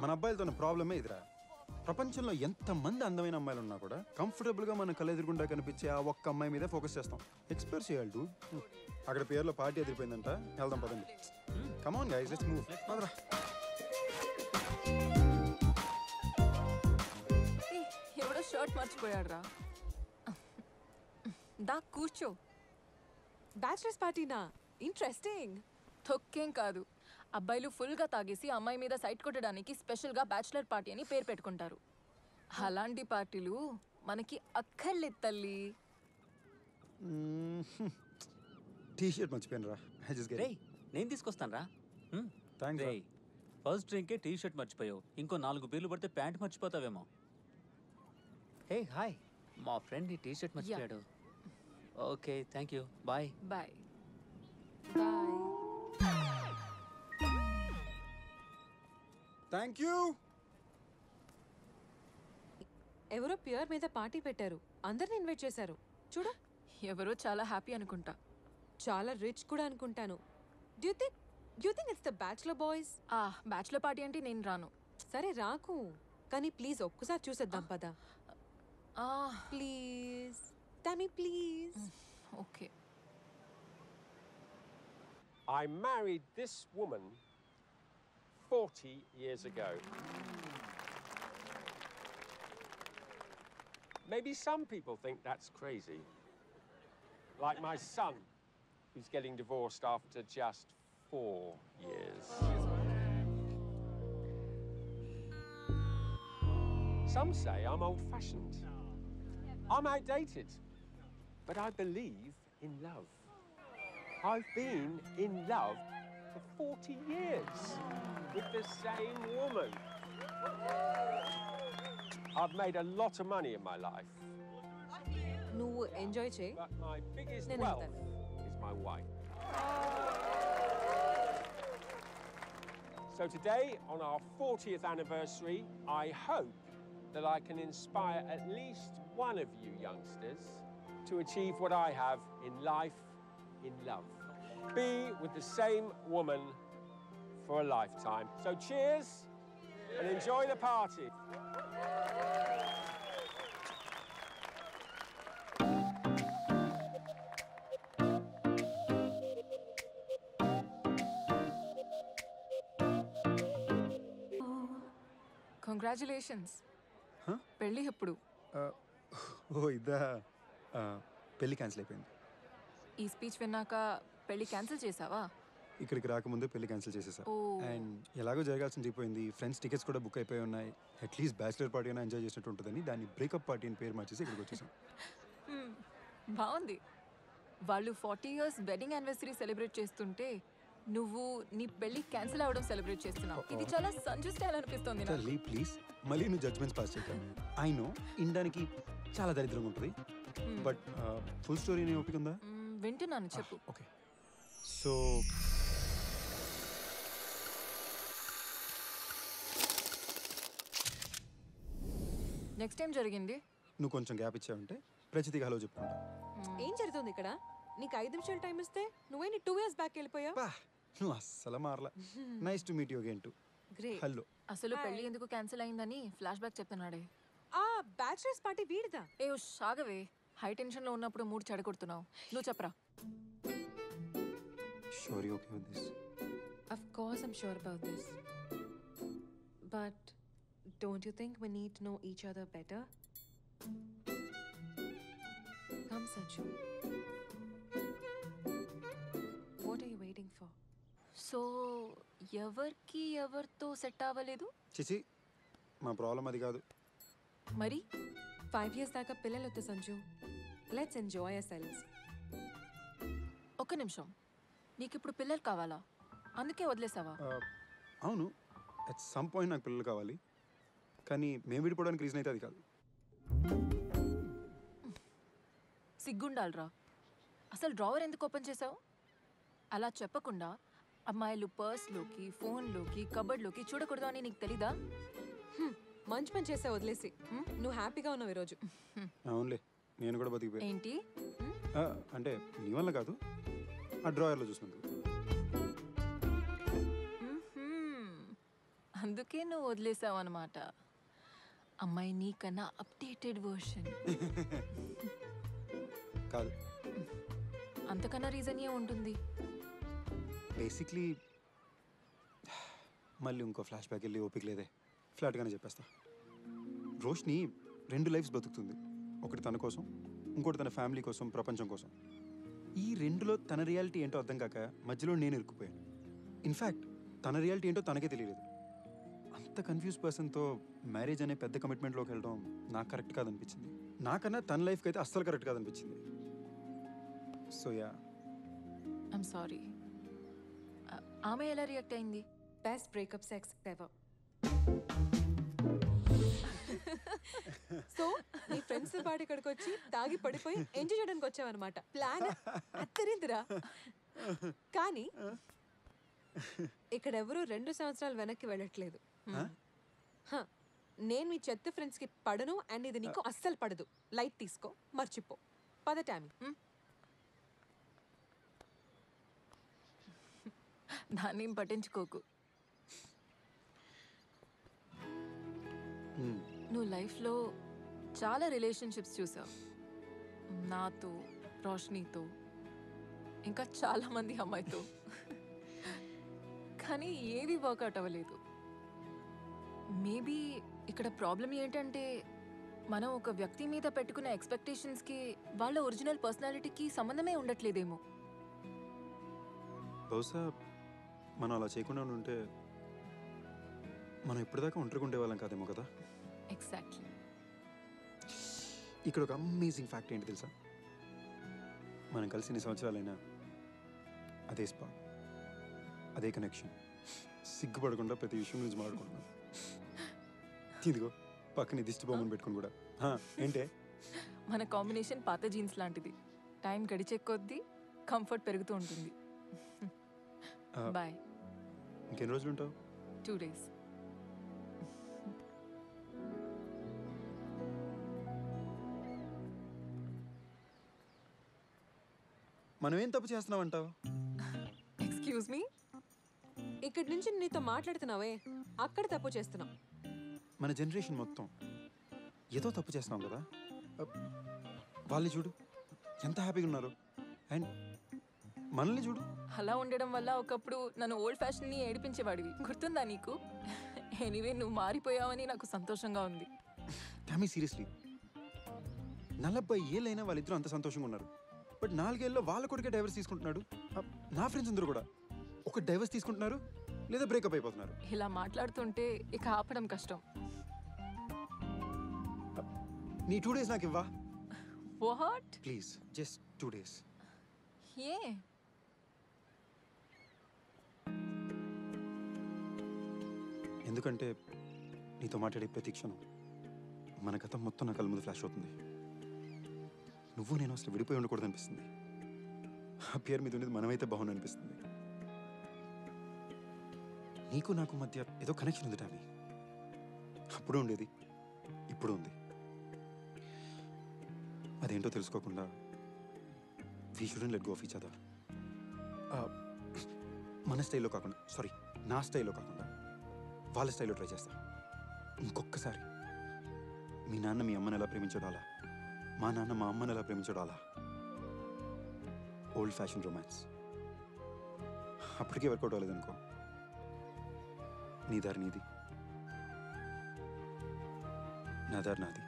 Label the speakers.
Speaker 1: మన అబ్బాయిలతో ఉన్న ప్రాబ్లమే ఇదిరా. ప్రపంచంలో ఎంతమంది అందమైన అమ్మాయిలు ఉన్నా కూడా కంఫర్టబుల్గా మన కళ్ళు ఎదురుగుండా కనిపించే ఆ ఒక్క అమ్మాయి మీదే ఫోకస్ చేస్తాం. ఎక్స్ప్లోర్ చేయాలి డూడ్. అక్కడ పేరులో పార్టీ ఎదిరిపోయిందంట, వెళ్దాం పదండి. Come on guys, let's move. పదరా.
Speaker 2: ఎవడో షర్ట్ మర్చిపోయాడు రా. దా కూర్చో.
Speaker 3: బ్యాచిలర్స్ పార్టీనా? ఇంట్రెస్టింగ్.
Speaker 2: తొక్కేం కాదు, అబ్బాయిలు ఫుల్గా తాగేసి అమ్మాయి మీద సైట్ కొట్టడానికి స్పెషల్గా బ్యాచిలర్ పార్టీ అని పేరు పెట్టుకుంటారు. అలాంటి పార్టీలు మనకి అక్కర్లేదు తల్లి.
Speaker 1: టీ షర్ట్ మర్చిపోయాను రా.
Speaker 4: నేను తీసుకొస్తాను రా.
Speaker 1: థ్యాంక్స్.
Speaker 4: ఫస్ట్ డ్రింకే టీ షర్ట్ మర్చిపోయావు, ఇంకో 4 బీర్లు పడితే ప్యాంట్ మర్చిపోతావేమో. హే హాయ్, మా ఫ్రెండ్ ఈ టీ షర్ట్ మర్చిపోయాడు. Okay thank you, bye.
Speaker 2: Bye bye.
Speaker 1: Thank you.
Speaker 3: ఎవరో ప్యూర్ మీద పార్టీ పెట్టారు, అందరిని ఇన్వైట్ చేశారు. చూడు,
Speaker 2: ఎవరో చాలా హ్యాపీ అనుకుంటా.
Speaker 3: చాలా రిచ్ కూడా అనుకుంటాను. Due think it's the bachelor boys?
Speaker 2: Bachelor party అంటే నేను రాను.
Speaker 3: సరే రాకు, కానీ ప్లీజ్ ఒక్కసారి చూసేద్దాం పదా. Please Tommy, please.
Speaker 2: Okay.
Speaker 5: I married this woman 40 years ago. Maybe some people think that's crazy. Like my son, who's getting divorced after just 4 years. Some say I'm old-fashioned. I'm outdated. But I believe in love. I've been in love for 40 years with the same woman. I've made a lot of money in my life.
Speaker 3: నువ్వు enjoy చేయి.
Speaker 5: But my biggest
Speaker 3: నేను
Speaker 5: wealth
Speaker 3: వెళ్తాను.
Speaker 5: is my wife. So today, on our 40th anniversary, I hope that I can inspire at least one of you youngsters to achieve what I have in life, in love. Be with the same woman for a lifetime. So cheers and enjoy the party.
Speaker 2: Congratulations. పెళ్ళి ఎప్పుడు?
Speaker 1: ఓ ఇదా, పెళ్ళి cancel అయిపోయింది.
Speaker 2: ఈ speech విన్నాక పెళ్ళి cancel చేసావా?
Speaker 1: ఇక్కడికి రాకముందే పెళ్లి క్యాన్సిల్ చేసేసా. అండ్ ఎలాగో జరగాల్సింది అయిపోయింది. ఫ్రెండ్స్ టికెట్స్ కూడా బుక్ అయిపోయి ఉన్నాయి. అట్లీస్ట్ బ్యాచిలర్ పార్టీ అయినా ఎంజాయ్ చేసినట్టు ఉంటుందని దాన్ని బ్రేకప్ పార్టీ అని పేరు మార్చేసి ఇక్కడికి వచ్చేసాం.
Speaker 2: బాగుంది. వాళ్ళు 40 years వెడ్డింగ్ యానివర్సరీ సెలబ్రేట్ చేస్తుంటే నువ్వు నీ పెళ్లి క్యాన్సిల్ అవ్వడం సెలబ్రేట్ చేస్తున్నావు. ఇది చాలా సంజు స్టైల్ అనిపిస్తుంది నాకు.
Speaker 1: ప్లీజ్ మళ్ళీ నువ్వు జడ్జ్మెంట్స్ పాస్ చేయక. ఐ నో ఇండానికి చాలా దరిద్రంగా ఉంటుంది, బట్ ఫుల్ స్టోరీ నేను ఓపిక ఉందా?
Speaker 2: వింటున్నాను, చెప్పు.
Speaker 1: ఓకే, సో
Speaker 2: నెక్స్ట్ టైం జరిగింది.
Speaker 1: నువ్వు కొంచెం గ్యాప్ ఇచ్చావంటే ప్రచితిగా హలో చెప్పుకుంటా.
Speaker 3: ఏం జరుగుతుంది ఇక్కడ? నీకు 5 నిమిషాలు టైం ఇస్తే నువ్వే 2 years బ్యాక్ వెళ్ళిపోయా.
Speaker 1: నువ్వు అస్సలు మారలా. Nice to meet you again too.
Speaker 3: Great.
Speaker 1: Hello.
Speaker 2: అసలు పెళ్లి ఎందుకు క్యాన్సిల్ అయిందని ఫ్లాష్ బ్యాక్ చెప్తున్నాడే.
Speaker 3: ఆ బ్యాచిలర్స్ పార్టీ వీడిదా?
Speaker 2: ఏ సాగవే, హై టెన్షన్ లో ఉన్నప్పుడు మూడు చెడగొడుతున్నావు. నువ్వు చెప్పరా.
Speaker 1: Sure you okay with this?
Speaker 3: Of course I'm sure about this. But don't you think we need to know each other better? Come Sanju. What are you waiting for?
Speaker 2: So ఎవరికి ఎవరితో set అవ్వలేదు?
Speaker 1: చిచి, మా problem అది కాదు.
Speaker 2: మరి
Speaker 3: 5 years దాకా పిల్లలు వద్దు సంజు. Let's enjoy ourselves.
Speaker 2: ఒక్క నిమిషం, నీకు ఇప్పుడు పిల్లలు కావాలా? అందుకే వదిలేసావా?
Speaker 1: అవును, అట్ సమ్ పాయింట్ నాకు పిల్లలు కావాలి, కానీ మేము విడిపోవడానికి రీజన్ అయితే అది కాదు.
Speaker 2: సిగ్గుండాలరా. అసలు డ్రావర్ ఎందుకు ఓపెన్ చేసావు? అలా చెప్పకుండా అమ్మాయిలు పర్స్లోకి, ఫోన్లోకి, కబర్డ్లోకి చూడకూడదు అని నీకు తెలీదా?
Speaker 3: మంచి పని చేసా, వదిలేసి. నువ్వు హ్యాపీగా ఉన్నావు ఈరోజు.
Speaker 1: అవునులే, నేను కూడా బతికిపోయా.
Speaker 2: ఏంటి
Speaker 1: అంటే నీ వల్ల కాదు, ఆ డ్రాయర్లో చూసినందుకు.
Speaker 2: అందుకే నువ్వు వదిలేసావు అనమాట. అమ్మాయి నీకన్నా అప్డేటెడ్ వర్షన్.
Speaker 1: కాదు,
Speaker 2: అంతకన్నా రీజన్ ఏ ఉంటుంది?
Speaker 1: బేసిక్లీ మళ్ళీ ఇంకో ఫ్లాష్ బ్యాక్ వెళ్ళి ఓపిక లేదే. ఫ్లాట్గానే చెప్పేస్తా. రోష్ని 2 లైఫ్స్ బతుకుతుంది. ఒకటి తన కోసం, ఇంకోటి తన ఫ్యామిలీ కోసం, ప్రపంచం కోసం. ఈ 2లో తన రియాలిటీ ఏంటో అర్థం కాక మధ్యలో నేను ఇరుక్కుపోయాను. ఇన్ఫ్యాక్ట్ తన రియాలిటీ ఏంటో తనకే తెలియలేదు. అంత కన్ఫ్యూజ్ పర్సన్తో మ్యారేజ్ అనే పెద్ద కమిట్మెంట్లోకి వెళ్ళడం నాకు కరెక్ట్ కాదనిపించింది. నాకన్నా తన లైఫ్కి అయితే అస్సలు కరెక్ట్ కాదనిపించింది. So yeah,
Speaker 2: I'm sorry. ఆమె ఎలా రియాక్ట్ అయింది?
Speaker 3: Best breakup sex ever. So నీ ఫ్రెండ్స్ పాటు ఇక్కడికి వచ్చి తాగి పడిపోయి ఎంజాయ్ చేయడానికి వచ్చావన్నమాట. ప్లాన్ అత్తరిందిరా. కానీ ఇక్కడ ఎవరు 2 సంవత్సరాలు వెనక్కి వెళ్ళట్లేదు. హ, నేను మీ చెత్త ఫ్రెండ్స్కి పడను అండ్ ఇది నీకు అస్సలు పడదు. లైట్ తీసుకో, మర్చిపో. పద టామీ.
Speaker 2: దాన్ని ఏం పట్టించుకోకు. నువ్వు లైఫ్లో చాలా రిలేషన్షిప్స్ చూసావు. నాతో, రోష్నీతో, ఇంకా చాలామంది అమ్మాయితో. కానీ ఏవి వర్కౌట్ అవ్వలేదు. మేబీ ఇక్కడ ప్రాబ్లం ఏంటంటే మనం ఒక వ్యక్తి మీద పెట్టుకునే ఎక్స్పెక్టేషన్స్కి వాళ్ళ ఒరిజినల్ పర్సనాలిటీకి సంబంధమే ఉండట్లేదేమో.
Speaker 1: బహుశా మనం అలా చేయకుండా ఉంటే మనం ఇప్పటిదాకా ఒంటరిగా ఉండేవాళ్ళం కాదేమో కదా.
Speaker 2: ఎగ్జాక్ట్లీ.
Speaker 1: ఇక్కడ ఒక అమేజింగ్ ఫ్యాక్ట్ ఏంటి తెలుసా? మనం కలిసి ఎన్ని సంవత్సరాలైనా అదే స్పా, అదే కనెక్షన్, సిగ్గుపడకుండా ప్రతి విషయం గురించి మాట్లాడుకుంటున్నాం. ఇదిగో పక్కన దిష్టి బొమ్మను పెట్టుకుని కూడా. ఏంటే
Speaker 2: మన కాంబినేషన్ పాత జీన్స్ లాంటిది. టైం గడిచే కొద్దీ కంఫర్ట్ పెరుగుతూ ఉంటుంది. బాయ్.
Speaker 1: ఇంకెన్ని రోజులు ఉంటావు?
Speaker 2: 2 days.
Speaker 1: మనం ఏం తప్పు చేస్తున్నాం అంటావు?
Speaker 2: Excuse me.
Speaker 3: ఇక్కడి నుంచి నీతో మాట్లాడుతున్నావే, అక్కడ తప్పు చేస్తున్నావు.
Speaker 1: మన జనరేషన్ మొత్తం ఏదో తప్పు చేస్తున్నాం కదా. వాళ్ళు చూడు ఎంత హ్యాపీగా ఉన్నారు, అండ్ మనల్ని చూడు.
Speaker 2: అలా ఉండడం వల్ల ఒకప్పుడు నన్ను ఓల్డ్ ఫ్యాషన్ని ఏడిపించేవాడివి, గుర్తుందా నీకు? ఎనీవే, నువ్వు మారిపోయావని నాకు సంతోషంగా ఉంది.
Speaker 1: టామీ సీరియస్లీ, 40 ఏళ్ళైనా వాళ్ళిద్దరూ అంత సంతోషంగా ఉన్నారు. బట్ 4 ఏళ్ళలో వాళ్ళ కొడుకే డైవర్స్ తీసుకుంటున్నాడు. నా ఫ్రెండ్స్ అందరూ కూడా ఒక డైవర్స్ తీసుకుంటున్నారు లేదా బ్రేకప్ అయిపోతున్నారు.
Speaker 2: ఇలా మాట్లాడుతుంటే ఇక ఆపడం కష్టం.
Speaker 1: నీ 2 days నాకు ఇవ్వా
Speaker 2: వాట్?
Speaker 1: Please, just 2 days.
Speaker 2: ఏ?
Speaker 1: ఎందుకంటే నీతో మాట్లాడే ప్రతి క్షణం మన గతం మొత్తం నా కళ్ళ ముందు ఫ్లాష్ అవుతుంది. నువ్వు నేను అసలు విడిపోయి ఉండకూడదు అనిపిస్తుంది. ఆ పేరు మీద ఉండేది మనమైతే బాగుంది అనిపిస్తుంది. నీకు నాకు మధ్య ఏదో కనెక్షన్ ఉంది టామీ. అప్పుడు ఉండేది, ఇప్పుడు ఉంది. అదేంటో తెలుసుకోకుండా we shouldn't let go of each other. మన స్టైల్లో కాకుండా, సారీ, నా స్టైల్లో కాకుండా వాళ్ళ స్టైల్లో ట్రై చేస్తా. ఇంకొకసారి మీ నాన్న మీ అమ్మని ఎలా ప్రేమించాడో అలా, మా నాన్న మా అమ్మని ఎలా ప్రేమించాడో అలా. Old fashion romance. అప్పటికే వర్కౌట్ అవ్వలేదనుకో, నీ దారి నీది, నా దారి నాది.